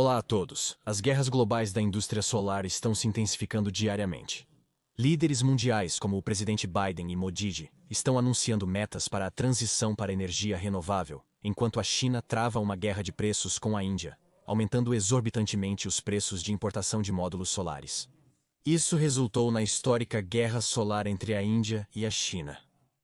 Olá a todos. As guerras globais da indústria solar estão se intensificando diariamente. Líderes mundiais como o presidente Biden e Modi estão anunciando metas para a transição para energia renovável, enquanto a China trava uma guerra de preços com a Índia, aumentando exorbitantemente os preços de importação de módulos solares. Isso resultou na histórica guerra solar entre a Índia e a China.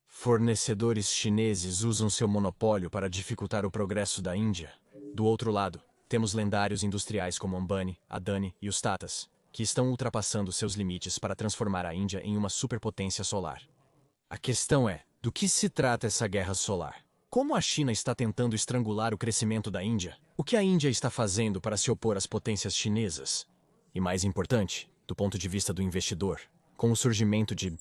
Fornecedores chineses usam seu monopólio para dificultar o progresso da Índia. Do outro lado, temos lendários industriais como Ambani, Adani e os Tatas, que estão ultrapassando seus limites para transformar a Índia em uma superpotência solar. A questão é, do que se trata essa guerra solar? Como a China está tentando estrangular o crescimento da Índia? O que a Índia está fazendo para se opor às potências chinesas? E mais importante, do ponto de vista do investidor, com o surgimento de...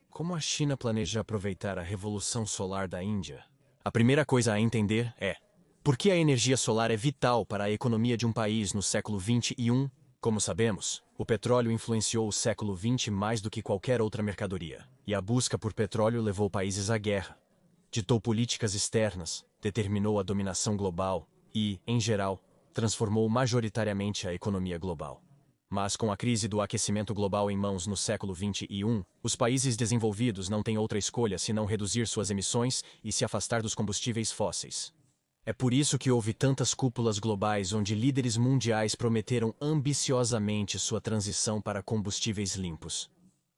Como a China planeja aproveitar a revolução solar da Índia? A primeira coisa a entender é: por que a energia solar é vital para a economia de um país no século XXI? Como sabemos, o petróleo influenciou o século XX mais do que qualquer outra mercadoria, e a busca por petróleo levou países à guerra. Ditou políticas externas, determinou a dominação global e, em geral, transformou majoritariamente a economia global. Mas com a crise do aquecimento global em mãos no século XXI, os países desenvolvidos não têm outra escolha senão reduzir suas emissões e se afastar dos combustíveis fósseis. É por isso que houve tantas cúpulas globais onde líderes mundiais prometeram ambiciosamente sua transição para combustíveis limpos.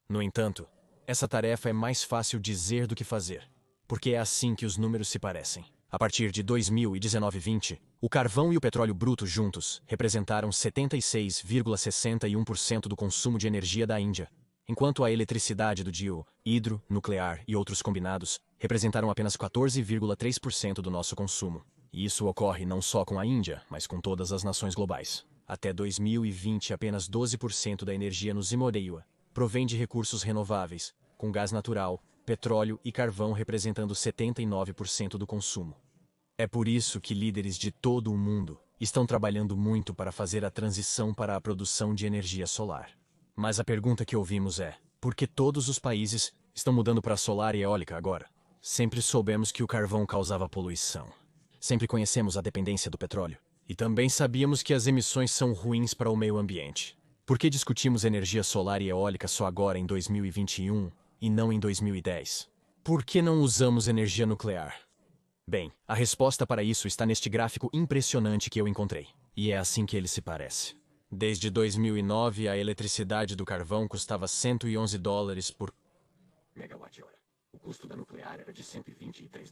No entanto, essa tarefa é mais fácil dizer do que fazer, porque é assim que os números se parecem. A partir de 2019-20, o carvão e o petróleo bruto juntos representaram 76,61% do consumo de energia da Índia, enquanto a eletricidade do DIO, hidro, nuclear e outros combinados representaram apenas 14,3% do nosso consumo. E isso ocorre não só com a Índia, mas com todas as nações globais. Até 2020, apenas 12% da energia no Zimoreia provém de recursos renováveis, com gás natural, petróleo e carvão representando 79% do consumo. É por isso que líderes de todo o mundo estão trabalhando muito para fazer a transição para a produção de energia solar. Mas a pergunta que ouvimos é: por que todos os países estão mudando para solar e eólica agora? Sempre soubemos que o carvão causava poluição. Sempre conhecemos a dependência do petróleo. E também sabíamos que as emissões são ruins para o meio ambiente. Por que discutimos energia solar e eólica só agora em 2021 e não em 2010? Por que não usamos energia nuclear? Bem, a resposta para isso está neste gráfico impressionante que eu encontrei. E é assim que ele se parece. Desde 2009, a eletricidade do carvão custava $111 por megawatt-hora. O custo da nuclear era de $123.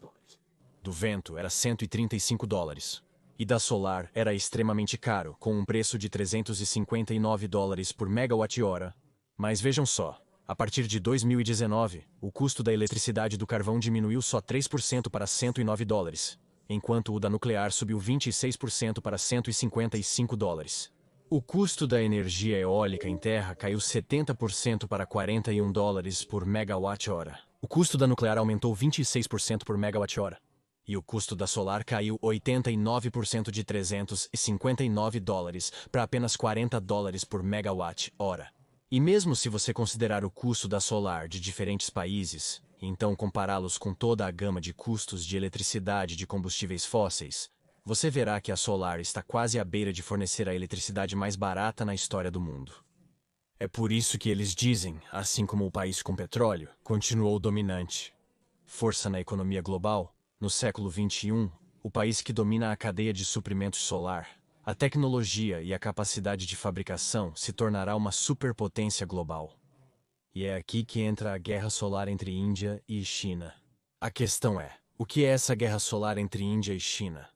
Do vento era $135. E da solar era extremamente caro, com um preço de $359 por megawatt-hora. Mas vejam só, a partir de 2019, o custo da eletricidade do carvão diminuiu só 3% para $109, enquanto o da nuclear subiu 26% para $155. O custo da energia eólica em terra caiu 70% para $41 por megawatt-hora. O custo da nuclear aumentou 26% por megawatt-hora. E o custo da solar caiu 89% de $359 para apenas $40 por megawatt-hora. E mesmo se você considerar o custo da solar de diferentes países, e então compará-los com toda a gama de custos de eletricidade de combustíveis fósseis, você verá que a solar está quase à beira de fornecer a eletricidade mais barata na história do mundo. É por isso que eles dizem, assim como o país com petróleo continuou dominante. Força na economia global, no século XXI, o país que domina a cadeia de suprimentos solar, a tecnologia e a capacidade de fabricação se tornará uma superpotência global. E é aqui que entra a guerra solar entre Índia e China. A questão é, o que é essa guerra solar entre Índia e China?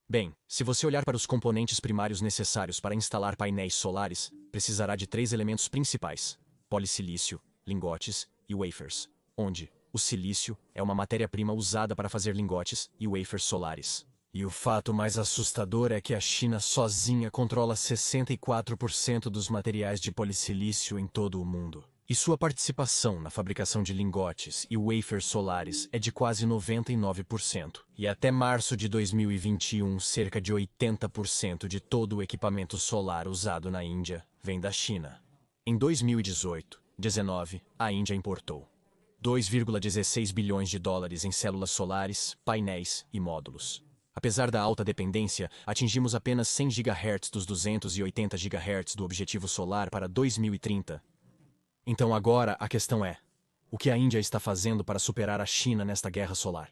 Bem, se você olhar para os componentes primários necessários para instalar painéis solares, precisará de 3 elementos principais: polissilício, lingotes e wafers, onde o silício é uma matéria-prima usada para fazer lingotes e wafers solares. E o fato mais assustador é que a China sozinha controla 64% dos materiais de polissilício em todo o mundo. E sua participação na fabricação de lingotes e wafers solares é de quase 99%. E até março de 2021, cerca de 80% de todo o equipamento solar usado na Índia vem da China. Em 2018-19, a Índia importou $2,16 bilhões em células solares, painéis e módulos. Apesar da alta dependência, atingimos apenas 100 GHz dos 280 GHz do objetivo solar para 2030. Então agora a questão é: o que a Índia está fazendo para superar a China nesta guerra solar?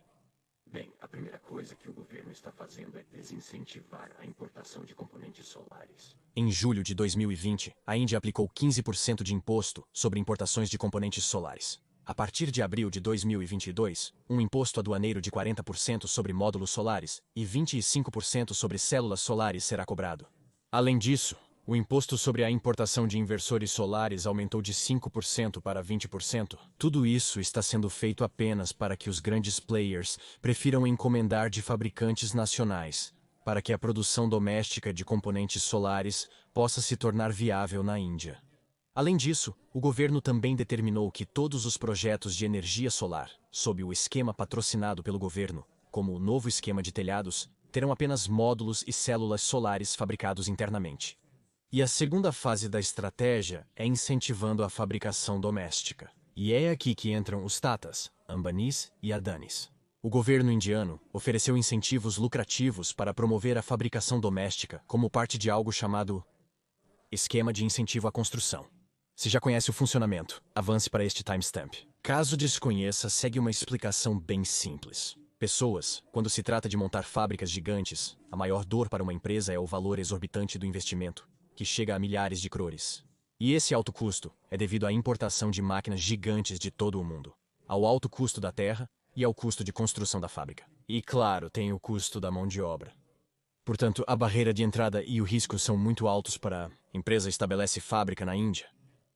Bem, a primeira coisa que o governo está fazendo é desincentivar a importação de componentes solares. Em julho de 2020, a Índia aplicou 15% de imposto sobre importações de componentes solares. A partir de abril de 2022, um imposto aduaneiro de 40% sobre módulos solares e 25% sobre células solares será cobrado. Além disso, o imposto sobre a importação de inversores solares aumentou de 5% para 20%. Tudo isso está sendo feito apenas para que os grandes players prefiram encomendar de fabricantes nacionais, para que a produção doméstica de componentes solares possa se tornar viável na Índia. Além disso, o governo também determinou que todos os projetos de energia solar, sob o esquema patrocinado pelo governo, como o novo esquema de telhados, terão apenas módulos e células solares fabricados internamente. E a segunda fase da estratégia é incentivando a fabricação doméstica. E é aqui que entram os Tatas, Ambanis e Adanis. O governo indiano ofereceu incentivos lucrativos para promover a fabricação doméstica como parte de algo chamado Esquema de Incentivo à Construção. Se já conhece o funcionamento, avance para este timestamp. Caso desconheça, segue uma explicação bem simples. Pessoas, quando se trata de montar fábricas gigantes, a maior dor para uma empresa é o valor exorbitante do investimento, que chega a milhares de crores. E esse alto custo é devido à importação de máquinas gigantes de todo o mundo, ao alto custo da terra e ao custo de construção da fábrica. E, claro, tem o custo da mão de obra. Portanto, a barreira de entrada e o risco são muito altos para a empresa estabelece fábrica na Índia.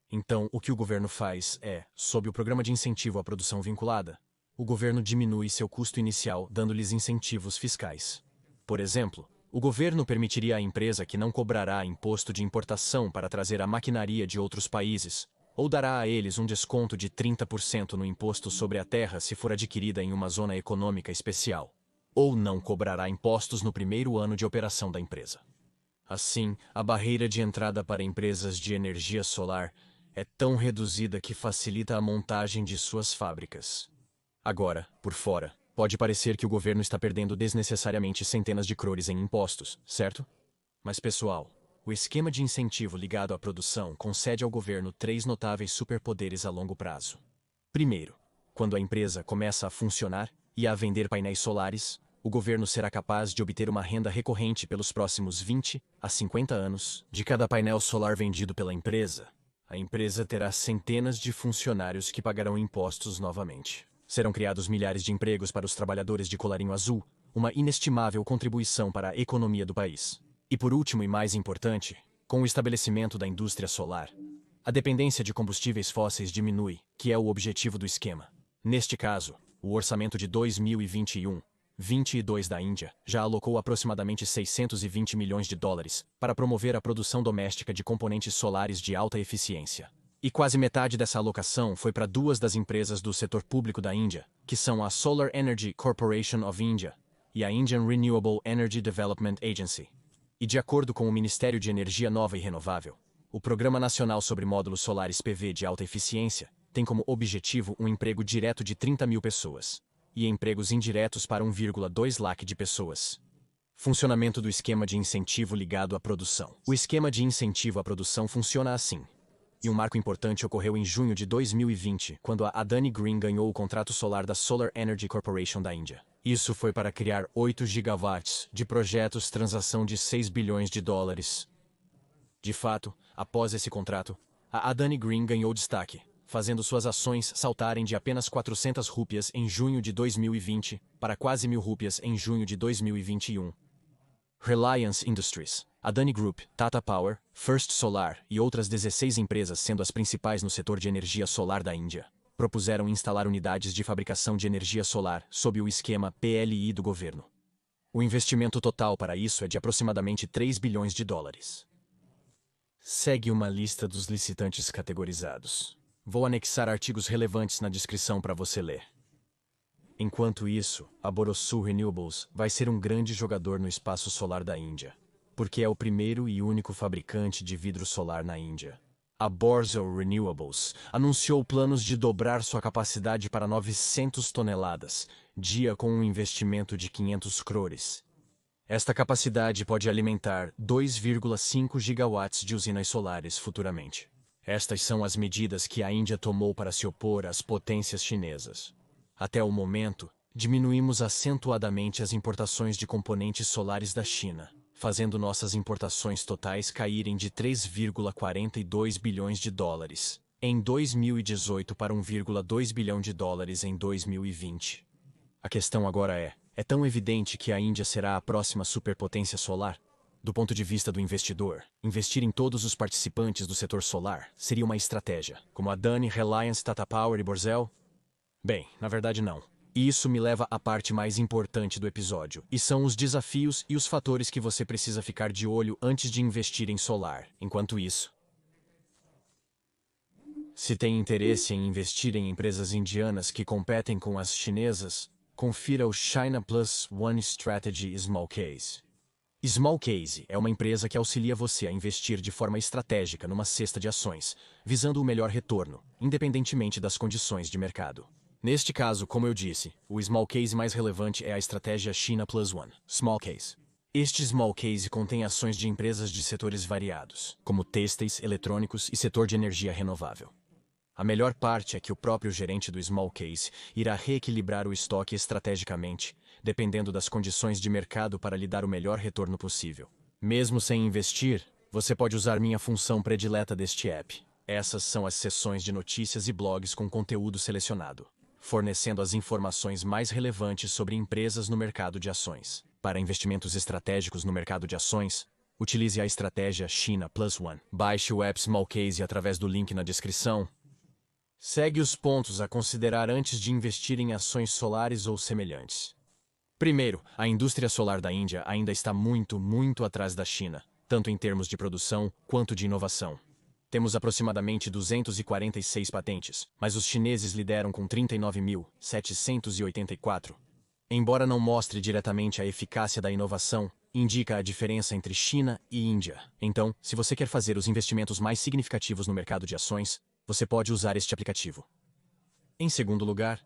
Então, o que o governo faz é, sob o programa de incentivo à produção vinculada, o governo diminui seu custo inicial dando-lhes incentivos fiscais. Por exemplo, o governo permitiria à empresa que não cobrará imposto de importação para trazer a maquinaria de outros países, ou dará a eles um desconto de 30% no imposto sobre a terra se for adquirida em uma zona econômica especial, ou não cobrará impostos no primeiro ano de operação da empresa. Assim, a barreira de entrada para empresas de energia solar é tão reduzida que facilita a montagem de suas fábricas. Agora, por fora, pode parecer que o governo está perdendo desnecessariamente centenas de crores em impostos, certo? Mas, pessoal, o esquema de incentivo ligado à produção concede ao governo 3 notáveis superpoderes a longo prazo. Primeiro, quando a empresa começa a funcionar e a vender painéis solares, o governo será capaz de obter uma renda recorrente pelos próximos 20 a 50 anos de cada painel solar vendido pela empresa. A empresa terá centenas de funcionários que pagarão impostos novamente. Serão criados milhares de empregos para os trabalhadores de colarinho azul, uma inestimável contribuição para a economia do país. E por último e mais importante, com o estabelecimento da indústria solar, a dependência de combustíveis fósseis diminui, que é o objetivo do esquema. Neste caso, o orçamento de 2021-22 da Índia já alocou aproximadamente 620 milhões de dólares para promover a produção doméstica de componentes solares de alta eficiência. E quase metade dessa alocação foi para 2 das empresas do setor público da Índia, que são a Solar Energy Corporation of India e a Indian Renewable Energy Development Agency. E de acordo com o Ministério de Energia Nova e Renovável, o Programa Nacional sobre Módulos Solares PV de Alta Eficiência tem como objetivo um emprego direto de 30 mil pessoas e empregos indiretos para 1,2 lakh de pessoas. Funcionamento do esquema de incentivo ligado à produção. O esquema de incentivo à produção funciona assim. E um marco importante ocorreu em junho de 2020, quando a Adani Green ganhou o contrato solar da Solar Energy Corporation da Índia. Isso foi para criar 8 gigawatts de projetos transação de 6 bilhões de dólares. De fato, após esse contrato, a Adani Green ganhou destaque, fazendo suas ações saltarem de apenas 400 rúpias em junho de 2020 para quase 1.000 rúpias em junho de 2021. Reliance Industries, Adani Group, Tata Power, First Solar e outras 16 empresas, sendo as principais no setor de energia solar da Índia, propuseram instalar unidades de fabricação de energia solar sob o esquema PLI do governo. O investimento total para isso é de aproximadamente 3 bilhões de dólares. Segue uma lista dos licitantes categorizados. Vou anexar artigos relevantes na descrição para você ler. Enquanto isso, a Borosil Renewables vai ser um grande jogador no espaço solar da Índia, porque é o primeiro e único fabricante de vidro solar na Índia. A Borosil Renewables anunciou planos de dobrar sua capacidade para 900 toneladas, dia com um investimento de 500 crores, Esta capacidade pode alimentar 2,5 gigawatts de usinas solares futuramente. Estas são as medidas que a Índia tomou para se opor às potências chinesas. Até o momento, diminuímos acentuadamente as importações de componentes solares da China, fazendo nossas importações totais caírem de 3,42 bilhões de dólares em 2018 para 1,2 bilhão de dólares em 2020. A questão agora é tão evidente que a Índia será a próxima superpotência solar? Do ponto de vista do investidor, investir em todos os participantes do setor solar seria uma estratégia, como a Adani, Reliance, Tata Power e Boswell? Bem, na verdade não. E isso me leva à parte mais importante do episódio, e são os desafios e os fatores que você precisa ficar de olho antes de investir em solar. Enquanto isso, se tem interesse em investir em empresas indianas que competem com as chinesas, confira o China Plus One Strategy Small Case. Small Case é uma empresa que auxilia você a investir de forma estratégica numa cesta de ações, visando o melhor retorno, independentemente das condições de mercado. Neste caso, como eu disse, o Small Case mais relevante é a estratégia China Plus One, Small Case. Este Small Case contém ações de empresas de setores variados, como têxteis, eletrônicos e setor de energia renovável. A melhor parte é que o próprio gerente do Small Case irá reequilibrar o estoque estrategicamente, dependendo das condições de mercado para lhe dar o melhor retorno possível. Mesmo sem investir, você pode usar minha função predileta deste app. Essas são as seções de notícias e blogs com conteúdo selecionado, fornecendo as informações mais relevantes sobre empresas no mercado de ações. Para investimentos estratégicos no mercado de ações, utilize a estratégia China Plus One. Baixe o app Small Case através do link na descrição. Segue os pontos a considerar antes de investir em ações solares ou semelhantes. Primeiro, a indústria solar da Índia ainda está muito atrás da China, tanto em termos de produção quanto de inovação. Temos aproximadamente 246 patentes, mas os chineses lideram com 39.784. Embora não mostre diretamente a eficácia da inovação, indica a diferença entre China e Índia. Então, se você quer fazer os investimentos mais significativos no mercado de ações, você pode usar este aplicativo. Em segundo lugar,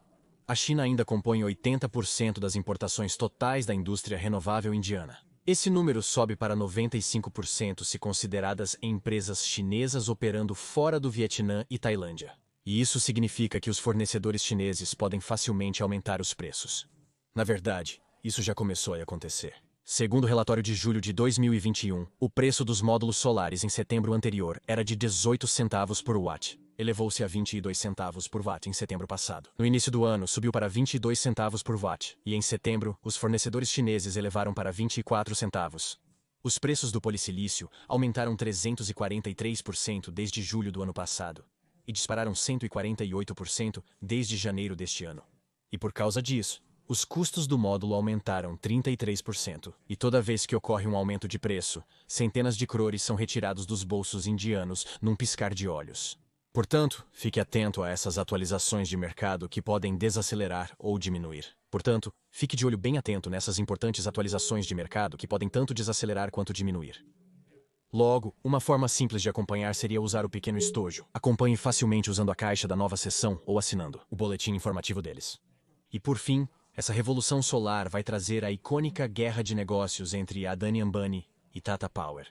a China ainda compõe 80% das importações totais da indústria renovável indiana. Esse número sobe para 95% se consideradas empresas chinesas operando fora do Vietnã e Tailândia. E isso significa que os fornecedores chineses podem facilmente aumentar os preços. Na verdade, isso já começou a acontecer. Segundo o relatório de julho de 2021, o preço dos módulos solares em setembro anterior era de 18 centavos por watt. Elevou-se a 22 centavos por watt em setembro passado. No início do ano, subiu para 22 centavos por watt, e em setembro, os fornecedores chineses elevaram para 24 centavos. Os preços do polissilício aumentaram 343% desde julho do ano passado, e dispararam 148% desde janeiro deste ano. E por causa disso, os custos do módulo aumentaram 33%, e toda vez que ocorre um aumento de preço, centenas de crores são retirados dos bolsos indianos num piscar de olhos. Portanto, fique atento a essas atualizações de mercado que podem desacelerar ou diminuir. Portanto, fique de olho bem atento nessas importantes atualizações de mercado que podem tanto desacelerar quanto diminuir. Logo, uma forma simples de acompanhar seria usar o pequeno estojo. Acompanhe facilmente usando a caixa da nova seção ou assinando o boletim informativo deles. E por fim, essa revolução solar vai trazer a icônica guerra de negócios entre Adani Ambani e Tata Power.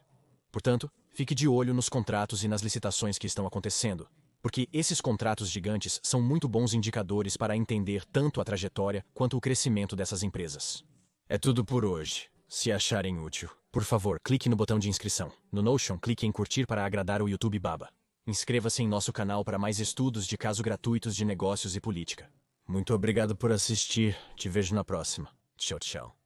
Portanto, fique de olho nos contratos e nas licitações que estão acontecendo, porque esses contratos gigantes são muito bons indicadores para entender tanto a trajetória quanto o crescimento dessas empresas. É tudo por hoje. Se acharem útil, por favor, clique no botão de inscrição. No Notion, clique em curtir para agradar o YouTube Baba. Inscreva-se em nosso canal para mais estudos de caso gratuitos de negócios e política. Muito obrigado por assistir. Te vejo na próxima. Tchau, tchau.